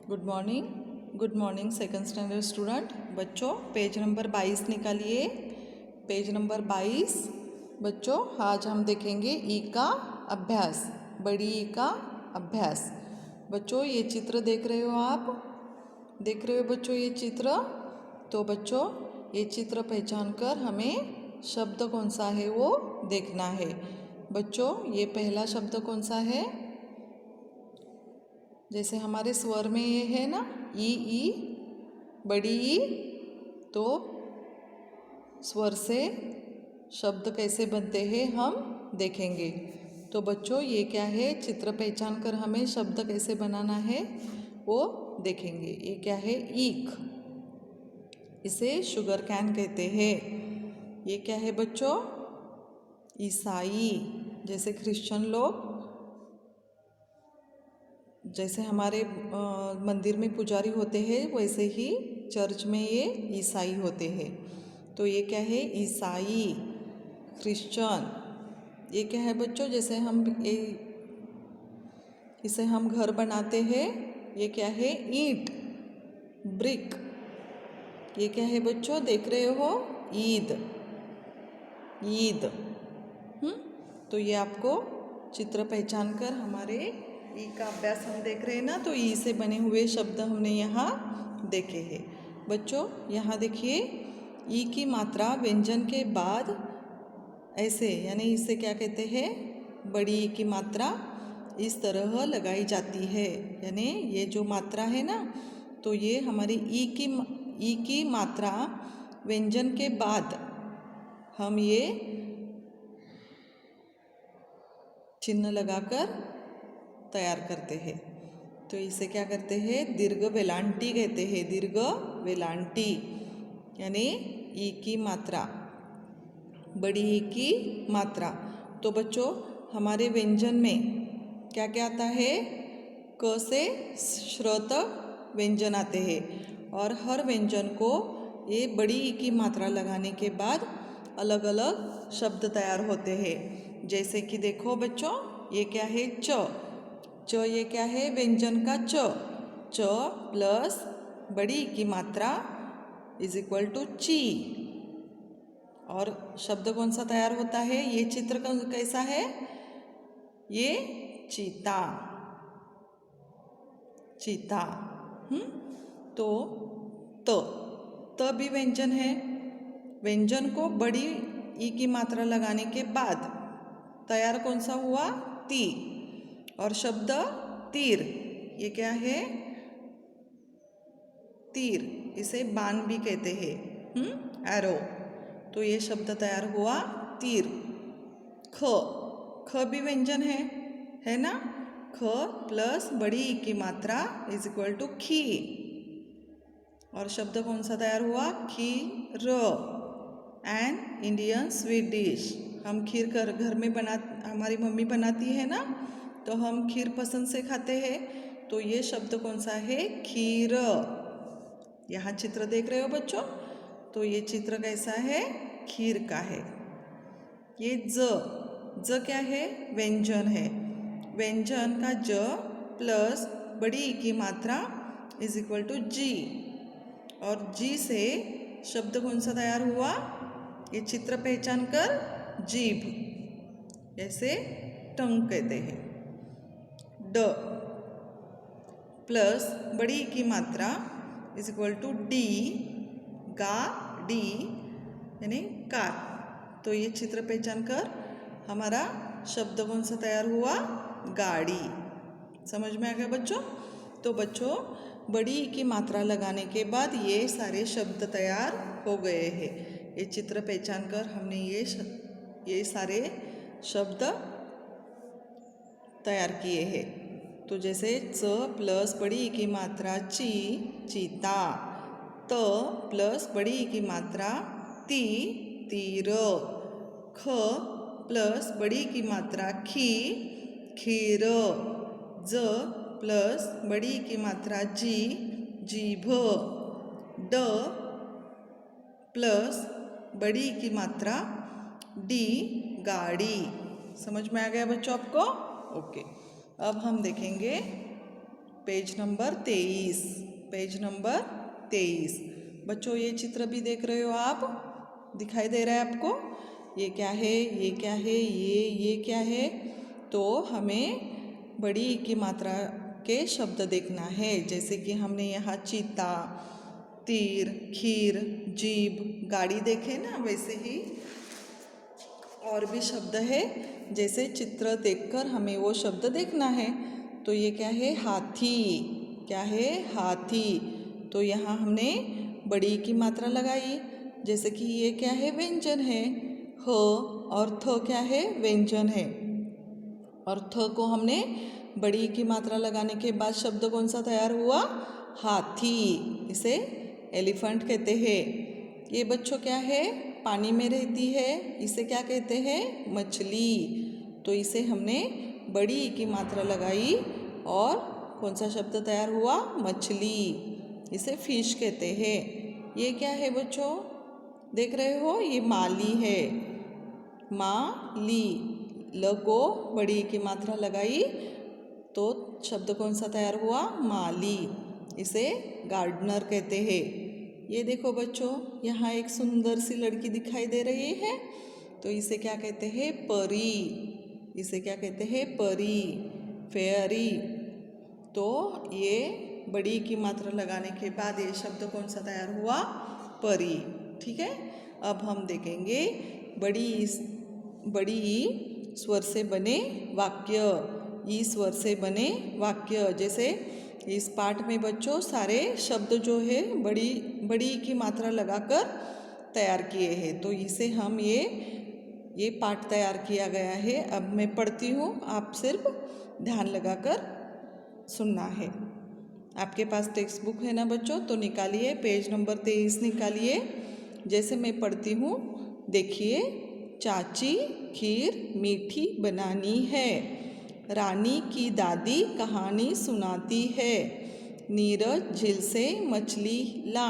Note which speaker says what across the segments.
Speaker 1: Good morning second standard student. बच्चों page number 22 निकालिए। Page number 22 बच्चों आज हम देखेंगे ई का अभ्यास, बड़ी ई का अभ्यास। बच्चों ये चित्र देख रहे हो, आप देख रहे हो बच्चों ये चित्र। तो बच्चों ये चित्र पहचान कर हमें शब्द कौन सा है वो देखना है। बच्चों ये पहला शब्द कौन सा है? जैसे हमारे स्वर में ये है ना ई बड़ी ई, तो स्वर से शब्द कैसे बनते हैं हम देखेंगे। तो बच्चों ये क्या है, चित्र पहचान कर हमें शब्द कैसे बनाना है वो देखेंगे। ये क्या है? ईख, इसे शुगर कैन कहते हैं। ये क्या है बच्चों? ईसाई, जैसे क्रिश्चियन लोग, जैसे हमारे मंदिर में पुजारी होते हैं वैसे ही चर्च में ये ईसाई होते हैं। तो ये क्या है? ईसाई, क्रिश्चियन। ये क्या है बच्चों? जैसे हम इसे हम घर बनाते हैं, ये क्या है? ईंट, ब्रिक। ये क्या है बच्चों? देख रहे हो? ईद, ईद। तो ये आपको चित्र पहचान कर हमारे ई का अभ्यास हम देख रहे हैं ना, तो ई से बने हुए शब्द हमने यहाँ देखे हैं। बच्चों यहाँ देखिए, ई की मात्रा व्यंजन के बाद ऐसे, यानी इसे क्या कहते हैं? बड़ी ई की मात्रा इस तरह लगाई जाती है। यानी ये जो मात्रा है ना, तो ये हमारी ई की मात्रा व्यंजन के बाद हम ये चिन्ह लगाकर तैयार करते हैं। तो इसे क्या करते हैं? दीर्घ वेलांटी कहते हैं। दीर्घ वेलांटी यानी ई की मात्रा, बड़ी ई की मात्रा। तो बच्चों हमारे व्यंजन में क्या क्या आता है? क से श्र तक व्यंजन आते हैं, और हर व्यंजन को ये बड़ी ई की मात्रा लगाने के बाद अलग अलग शब्द तैयार होते हैं। जैसे कि देखो बच्चों, ये क्या है? च। ये क्या है? व्यंजन का च प्लस बड़ी ई की मात्रा इज इक्वल टू ची। और शब्द कौन सा तैयार होता है? ये चित्र कैसा है? ये चीता, चीता। तो त भी व्यंजन है। व्यंजन को बड़ी ई की मात्रा लगाने के बाद तैयार कौन सा हुआ? ती। और शब्द तीर, ये क्या है? तीर, इसे बाण भी कहते हैं, एरो। तो ये शब्द तैयार हुआ तीर। ख भी व्यंजन है ना? ख प्लस बड़ी ई की मात्रा इज इक्वल टू खी। और शब्द कौन सा तैयार हुआ? खीर, एन इंडियन स्वीट डिश। हम खीर घर में हमारी मम्मी बनाती है ना, तो हम खीर पसंद से खाते हैं। तो ये शब्द कौन सा है? खीर। यहाँ चित्र देख रहे हो बच्चों, तो ये चित्र कैसा है? खीर का है। ये ज क्या है? व्यंजन है। व्यंजन का ज प्लस बड़ी ई की मात्रा इज इक्वल टू जी। और जी से शब्द कौन सा तैयार हुआ? ये चित्र पहचान कर जीभ, ऐसे टंग कहते हैं। ड प्लस बड़ी ई की मात्रा is equal to D, D यानी कार। तो ये चित्र पहचान कर हमारा शब्द कौन सा तैयार हुआ? गाड़ी। समझ में आ गया बच्चों? तो बच्चों बड़ी ई की मात्रा लगाने के बाद ये सारे शब्द तैयार हो गए हैं। ये चित्र पहचान कर हमने ये सारे शब्द तैयार किए हैं। तो जैसे च प्लस बड़ी ई की मात्रा ची, चीता। त प्लस बड़ी ई की मात्रा ती, तीर। ख प्लस बड़ी ई की मात्रा खी, खीर। ज प्लस बड़ी ई की मात्रा जी, जीभ। ड प्लस बड़ी ई की मात्रा डी, गाड़ी। समझ में आ गया बच्चों आपको? ओके। अब हम देखेंगे पेज नंबर 23, पेज नंबर 23। बच्चों ये चित्र भी देख रहे हो आप, दिखाई दे रहा है आपको? ये क्या है, ये क्या है, ये क्या है? तो हमें बड़ी ई की मात्रा के शब्द देखना है। जैसे कि हमने यहाँ चीता, तीर, खीर, जीभ, गाड़ी देखे ना, वैसे ही और भी शब्द है। जैसे चित्र देखकर हमें वो शब्द देखना है। तो ये क्या है? हाथी। क्या है? हाथी। तो यहाँ हमने बड़ी की मात्रा लगाई। जैसे कि ये क्या है? व्यंजन है। ह और थ क्या है? व्यंजन है। और थ को हमने बड़ी की मात्रा लगाने के बाद शब्द कौन सा तैयार हुआ? हाथी। इसे एलिफेंट कहते हैं। ये बच्चों क्या है? पानी में रहती है। इसे क्या कहते हैं? मछली। तो इसे हमने बड़ी ई की मात्रा लगाई और कौन सा शब्द तैयार हुआ? मछली। इसे फिश कहते हैं। ये क्या है बच्चों? देख रहे हो? ये माली है। माली। ल को बड़ी ई की मात्रा लगाई तो शब्द कौन सा तैयार हुआ? माली। इसे गार्डनर कहते हैं। ये देखो बच्चों, यहाँ एक सुंदर सी लड़की दिखाई दे रही है। तो इसे क्या कहते हैं? परी। इसे क्या कहते हैं? परी, फेयरी। तो ये बड़ी की मात्रा लगाने के बाद ये शब्द कौन सा तैयार हुआ? परी। ठीक है। अब हम देखेंगे बड़ी ई स्वर से बने वाक्य। ई स्वर से बने वाक्य। जैसे इस पाठ में बच्चों सारे शब्द जो है बड़ी की मात्रा लगाकर तैयार किए हैं। तो इसे हम ये पाठ तैयार किया गया है। अब मैं पढ़ती हूँ, आप सिर्फ ध्यान लगाकर सुनना है। आपके पास टेक्स्ट बुक है ना बच्चों? तो निकालिए, पेज नंबर 23 निकालिए। जैसे मैं पढ़ती हूँ देखिए। चाची खीर मीठी बनानी है। रानी की दादी कहानी सुनाती है। नीरज झील से मछली ला।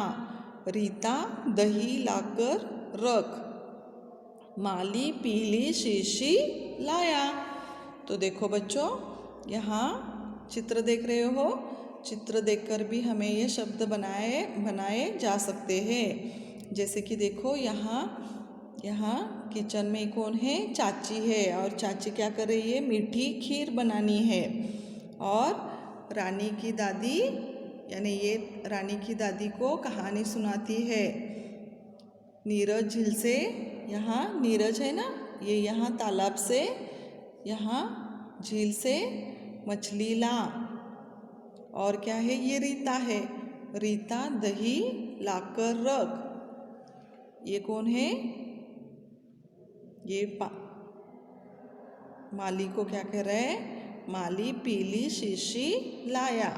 Speaker 1: रीता दही लाकर रख। माली पीली शीशी लाया। तो देखो बच्चों, यहाँ चित्र देख रहे हो? चित्र देखकर भी हमें ये शब्द बनाए जा सकते हैं। जैसे कि देखो यहाँ किचन में कौन है? चाची है। और चाची क्या कर रही है? मीठी खीर बनानी है। और रानी की दादी, यानी ये रानी की दादी को कहानी सुनाती है। नीरज झील से, यहाँ नीरज है ना, ये यहाँ तालाब से, यहाँ झील से मछली ला। और क्या है? ये रीता है। रीता दही लाकर रख। ये कौन है? ये माली को क्या कह रहा है? माली पीली शीशी लाया।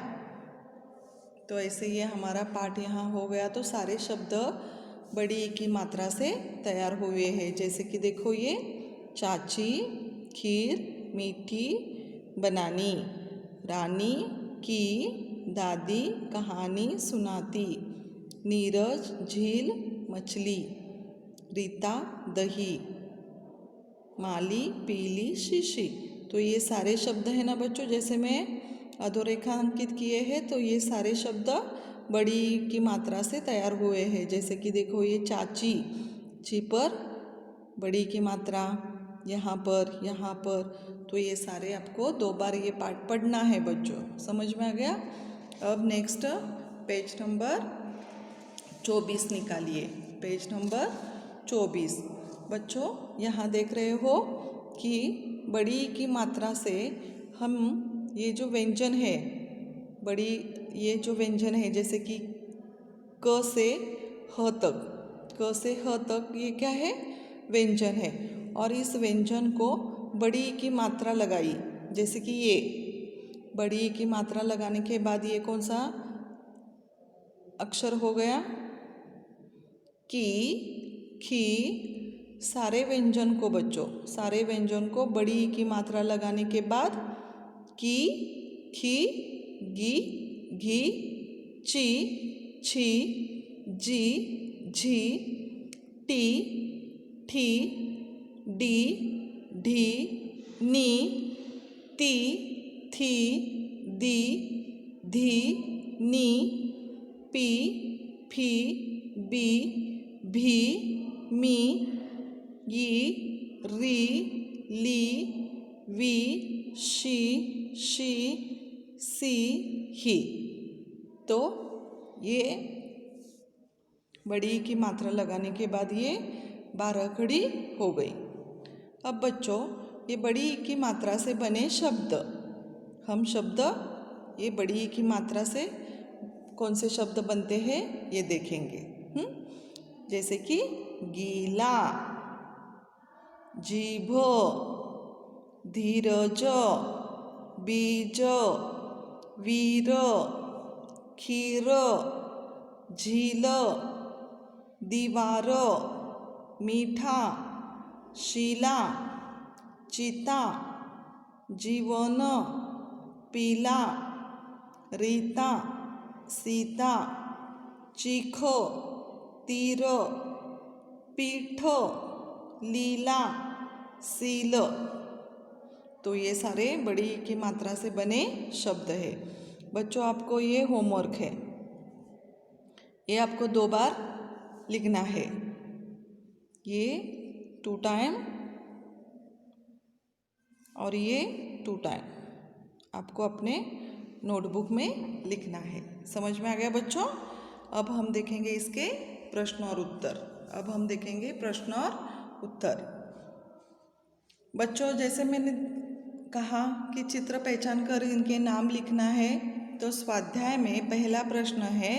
Speaker 1: तो ऐसे ये हमारा पाठ यहाँ हो गया। तो सारे शब्द बड़ी ई की मात्रा से तैयार हुए हैं। जैसे कि देखो ये चाची खीर मीठी बनानी। रानी की दादी कहानी सुनाती। नीरज झील मछली। रीता दही। माली पीली शीशी। तो ये सारे शब्द हैं ना बच्चों, जैसे मैं अधोरेखांकित किए हैं। तो ये सारे शब्द बड़ी की मात्रा से तैयार हुए हैं। जैसे कि देखो ये चाची, ची पर बड़ी की मात्रा, यहाँ पर। तो ये सारे आपको 2 बार ये पाठ पढ़ना है बच्चों। समझ में आ गया? अब नेक्स्ट पेज नंबर 24 निकालिए। Page number 24। बच्चों यहाँ देख रहे हो कि बड़ी की मात्रा से हम ये जो व्यंजन है, ये जो व्यंजन है, जैसे कि क से ह तक, ये क्या है? व्यंजन है। और इस व्यंजन को बड़ी की मात्रा लगाई। जैसे कि ये बड़ी की मात्रा लगाने के बाद ये कौन सा अक्षर हो गया? की, खी। सारे व्यंजन को बच्चों, सारे व्यंजन को बड़ी ई की मात्रा लगाने के बाद की, खी, गी, घी, ची, छी, जी, झी, टी, ठी, डी, ढी, नी, ती, थी, दी, धी, नी, पी, फी, बी, भी, मी, यी, री, ली, वी, शी, सी, ही। तो ये बड़ी की मात्रा लगाने के बाद ये 12 खड़ी हो गई। अब बच्चों ये बड़ी की मात्रा से बने शब्द, हम शब्द ये बड़ी की मात्रा से कौन से शब्द बनते हैं ये देखेंगे। जैसे कि गीला, जीभ, धीरज, बीज, वीर, खीर, झील, दीवार, मीठा, शीला, चीता, जीवन, पीला, रीता, सीता, चीख, तीर, पीठ, लीला, सील। तो ये सारे बड़ी की मात्रा से बने शब्द है। बच्चों आपको ये होमवर्क है, ये आपको 2 बार लिखना है। ये 2 टाइम और ये 2 टाइम आपको अपने नोटबुक में लिखना है। समझ में आ गया बच्चों? अब हम देखेंगे इसके प्रश्न और उत्तर। अब हम देखेंगे प्रश्न और उत्तर। बच्चों जैसे मैंने कहा कि चित्र पहचान कर इनके नाम लिखना है, तो स्वाध्याय में पहला प्रश्न है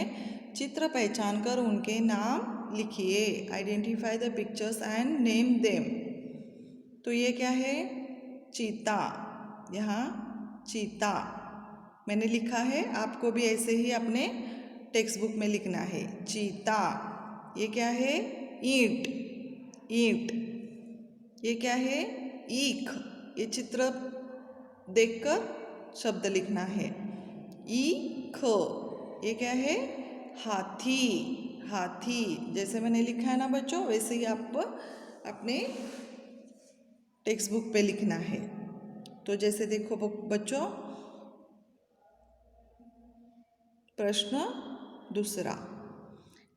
Speaker 1: चित्र पहचान कर उनके नाम लिखिए। Identify the pictures and name them. तो ये क्या है? चीता। यहाँ चीता मैंने लिखा है, आपको भी ऐसे ही अपने टेक्स्ट बुक में लिखना है। चीता। ये क्या है? ईंट। ईंट। ये क्या है? ईख। ये चित्र देखकर शब्द लिखना है। ईख। ये क्या है? हाथी। हाथी। जैसे मैंने लिखा है ना बच्चों, वैसे ही आप अपने टेक्स्ट बुक पे लिखना है। तो जैसे देखो बच्चों, प्रश्न दूसरा,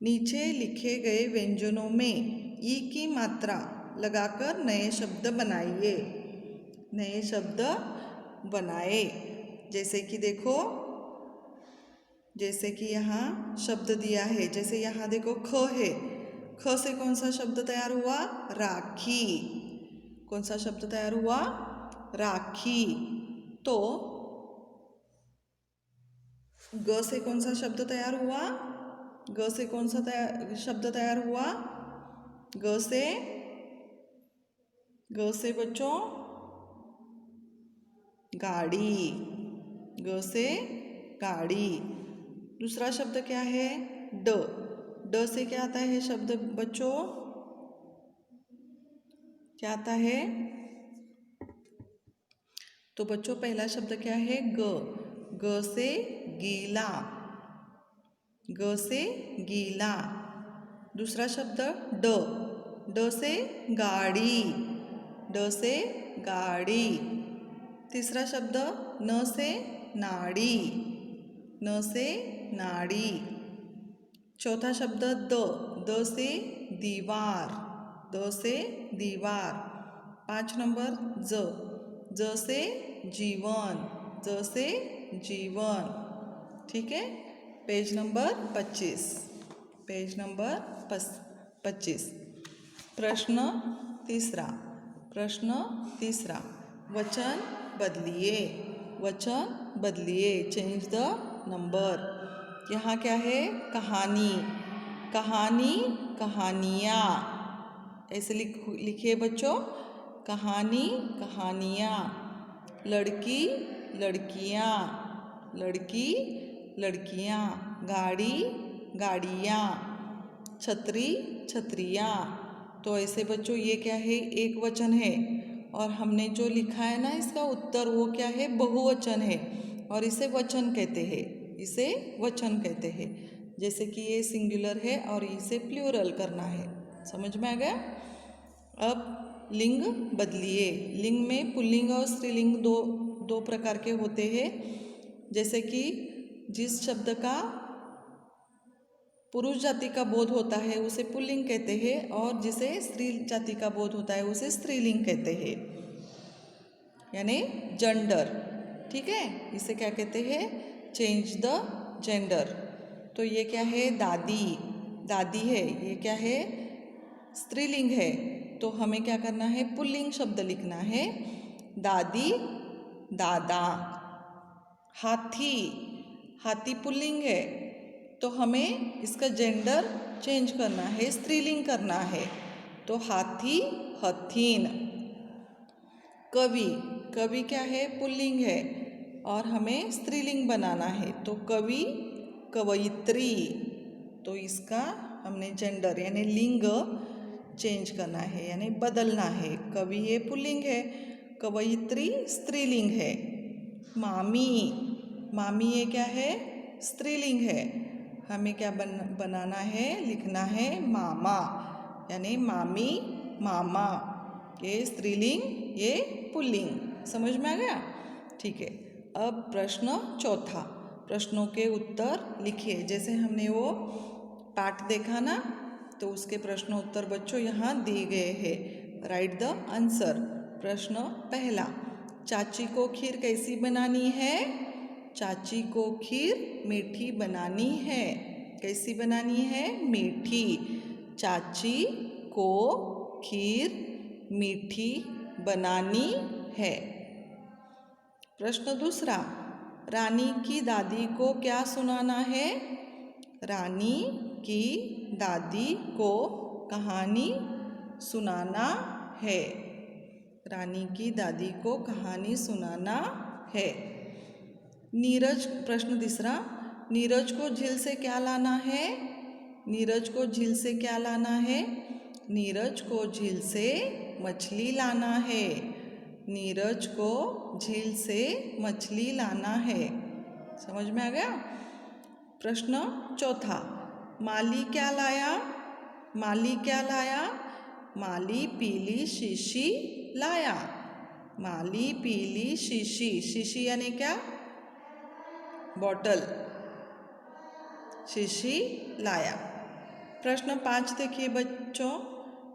Speaker 1: नीचे लिखे गए व्यंजनों में ई की मात्रा लगाकर नए शब्द बनाइए। नए शब्द बनाए। जैसे कि देखो, जैसे कि यहाँ शब्द दिया है, जैसे यहाँ देखो ख है, ख से कौन सा शब्द तैयार हुआ? राखी। कौन सा शब्द तैयार हुआ? राखी। तो ग से कौन सा शब्द तैयार हुआ? ग से कौन सा शब्द तैयार हुआ? ग से बच्चों गाड़ी। ग से गाड़ी। दूसरा शब्द क्या है? ड। ड से क्या आता है शब्द बच्चों? क्या आता है? तो बच्चों पहला शब्द क्या है? ग। ग से गीला। ग से गीला। दूसरा शब्द ड। ड से गाड़ी। ड से गाड़ी। तीसरा शब्द न से नाड़ी। न से नाड़ी। चौथा शब्द द। द से दीवार। द से दीवार। 5 नंबर ज। ज से जीवन। ज से जीवन। ठीक है। Page number 25। Page number 25। प्रश्न तीसरा। प्रश्न तीसरा, वचन बदलिए। वचन बदलिए। Change the number. यहाँ क्या है? कहानी। कहानी, कहानियाँ। ऐसे लिखिए बच्चों, कहानी, कहानियाँ। लड़की, लड़कियाँ। लड़की, लड़कियाँ। गाड़ी, गाड़ियाँ। छतरी, छतरियाँ। तो ऐसे बच्चों ये क्या है? एक वचन है, और हमने जो लिखा है ना इसका उत्तर, वो क्या है? बहुवचन है, और इसे वचन कहते हैं। इसे वचन कहते हैं। जैसे कि ये सिंगुलर है और इसे प्लूरल करना है। समझ में आ गया? अब लिंग बदलिए। लिंग में पुल्लिंग और स्त्रीलिंग दो प्रकार के होते हैं। जैसे कि जिस शब्द का पुरुष जाति का बोध होता है उसे पुल्लिंग कहते हैं और जिसे स्त्री जाति का बोध होता है उसे स्त्रीलिंग कहते हैं, यानी जेंडर। ठीक है, इसे क्या कहते हैं? Change the gender. तो ये क्या है? दादी, दादी है। ये क्या है? स्त्रीलिंग है। तो हमें क्या करना है? पुल्लिंग शब्द लिखना है। दादी, दादा। हाथी, हाथी पुल्लिंग है, तो हमें इसका जेंडर चेंज करना है, स्त्रीलिंग करना है। तो हाथी, हथीन। कवि, कवि क्या है? पुल्लिंग है और हमें स्त्रीलिंग बनाना है, तो कवि, कवयित्री। तो इसका हमने जेंडर यानी लिंग चेंज करना है, यानी बदलना है। कवि ये पुल्लिंग है, कवयित्री स्त्रीलिंग है। मामी, मामी ये क्या है? स्त्रीलिंग है। हमें क्या बनाना है? लिखना है मामा, यानी मामी, मामा। ये स्त्रीलिंग, ये पुल्लिंग। समझ में आ गया? ठीक है। अब प्रश्न चौथा, प्रश्नों के उत्तर लिखिए। जैसे हमने वो पाठ देखा ना, तो उसके प्रश्न उत्तर बच्चों यहाँ दिए गए हैं। Right the answer. प्रश्न पहला, चाची को खीर कैसी बनानी है? चाची को खीर मीठी बनानी है। कैसी बनानी है? मीठी। चाची को खीर मीठी बनानी है। प्रश्न दूसरा, रानी की दादी को क्या सुनाना है? रानी की दादी को कहानी सुनाना है। रानी की दादी को कहानी सुनाना है। नीरज, प्रश्न तीसरा, नीरज को झील से क्या लाना है? नीरज को झील से क्या लाना है? नीरज को झील से मछली लाना है। नीरज को झील से मछली लाना है। समझ में आ गया? प्रश्न चौथा, माली क्या लाया? माली क्या लाया? माली पीली शीशी लाया। माली पीली शीशी, शीशी यानी क्या? बॉटल, शीशी लाया। प्रश्न 5 देखिए बच्चों,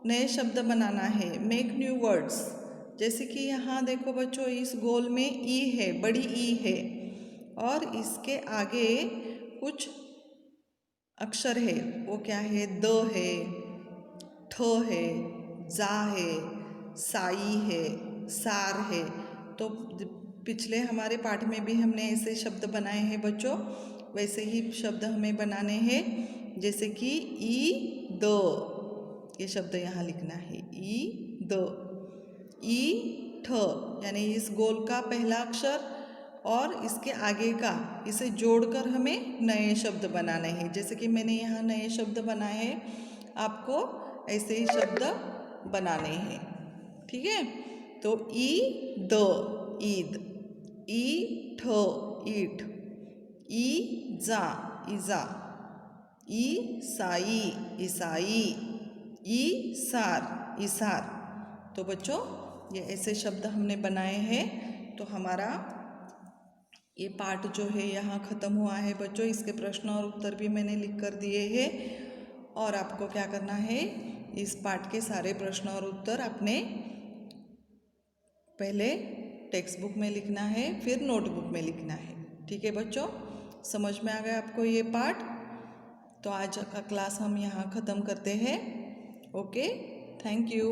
Speaker 1: नए शब्द बनाना है। Make new words. जैसे कि यहाँ देखो बच्चों, इस गोल में ई है, बड़ी ई है और इसके आगे कुछ अक्षर है। वो क्या है? द है, ठ है, जा है, साई है, सार है। तो पिछले हमारे पाठ में भी हमने ऐसे शब्द बनाए हैं बच्चों, वैसे ही शब्द हमें बनाने हैं। जैसे कि ई द, ये शब्द यहाँ लिखना है। ई द, ई ठ, यानी इस गोल का पहला अक्षर और इसके आगे का, इसे जोड़कर हमें नए शब्द बनाने हैं। जैसे कि मैंने यहाँ नए शब्द बनाए हैं, आपको ऐसे ही शब्द बनाने हैं। ठीक है? तो ई द, ईद। ई ठ, ईठ। ई जा, ईजा। ई साई, ईसाई। ई सार, ईसार। तो बच्चों ये ऐसे शब्द हमने बनाए हैं। तो हमारा ये पाठ जो है यहाँ ख़त्म हुआ है बच्चों। इसके प्रश्न और उत्तर भी मैंने लिख कर दिए हैं और आपको क्या करना है? इस पाठ के सारे प्रश्न और उत्तर आपने पहले टेक्स्ट बुक में लिखना है, फिर नोटबुक में लिखना है। ठीक है बच्चों, समझ में आ गया आपको ये पाठ? तो आज का क्लास हम यहाँ ख़त्म करते हैं। Okay, thank you.